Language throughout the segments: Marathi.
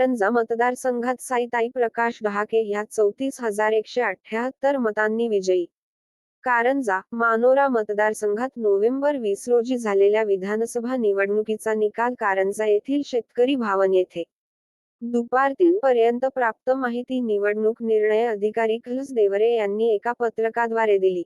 कारंजा मतदारसंघात साईताई प्रकाश डहाके ह्या 34,178 मतांनी विजयी. कारंजा, मानोरा मतदारसंघात नोव्हेंबर 20 रोजी झालेल्या विधानसभा निवडणुकीचा निकाल कारंजा येथील शेतकरी भवन येथे दुपार 3 पर्यंत प्राप्त माहिती निवडणूक निर्णय अधिकारी खलस देवरे यांनी एका पत्रकाद्वारे दिली.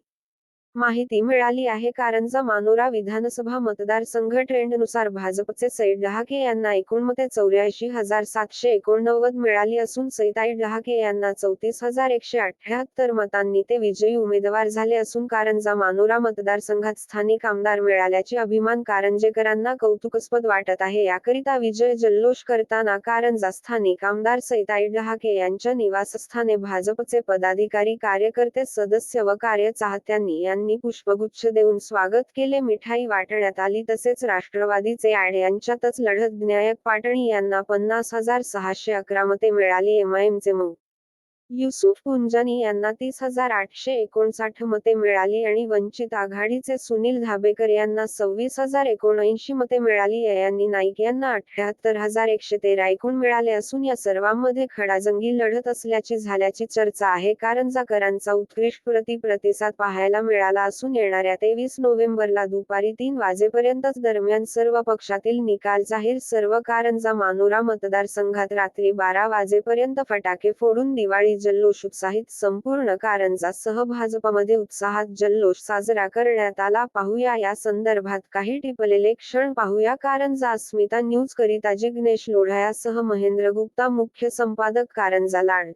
माहिती मिळाली आहे. कारंजा मानोरा विधानसभा मतदारसंघ ट्रेंडनुसार भाजपचे सई डहाके यांना एकूण मते 84,789 मिळाली असून सईताई डहाके यांना 34,178 मतांनी ते विजयी उमेदवार झाले असून कारंजा मानोरा मतदारसंघात स्थानिक आमदार मिळाल्याचे अभिमान कारंजेकरांना कौतुकास्पद वाटत आहे. याकरिता विजय जल्लोष करताना कारंजा स्थानिक आमदार सईताई डहाके यांच्या निवासस्थाने भाजपचे पदाधिकारी, कार्यकर्ते, सदस्य व कार्यचाहत्यांनी यांनी पुष्पगुच्छ देऊन स्वागत केले. मिठाई वाटण्यात आली. तसेच राष्ट्रवादीचे आड यांच्यातच लढत विनायक पाटणी यांना 50,611 मते मिळाली. एमआयएमचे मौ. युसुफ पुंजानी यांना 30,859 मते मिळाली आणि वंचित आघाडीचे सुनील धाबेकर यांना 26,079 मते मिळाली. यांनी नाईक यांना 78,113 एकूण मिळाले असून या सर्वांमध्ये खडाजंगी लढत झाल्याची चर्चा आहे. कारंजाकरांचा उत्कृष्ट प्रतिसाद पाहायला मिळाला असून येणाऱ्या 23 नोव्हेंबरला दुपारी 3 वाजेपर्यंतच दरम्यान सर्व पक्षातील निकाल जाहीर. सर्व कारंजा मानोरा मतदारसंघात रात्री 12 वाजेपर्यंत फटाके फोडून दिवाळी जल्लोष उत्साहित. संपूर्ण कारंजासह भाजपमध्ये उत्साहात जल्लोष साजरा करण्यात आला. पाहूया या संदर्भात काही टिपलेले क्षण. पाहूया. कारंजा. अस्मिता न्यूज करिता जिग्नेश लोढायासह महेंद्र गुप्ता. मुख्य संपादक कारंजा लाड.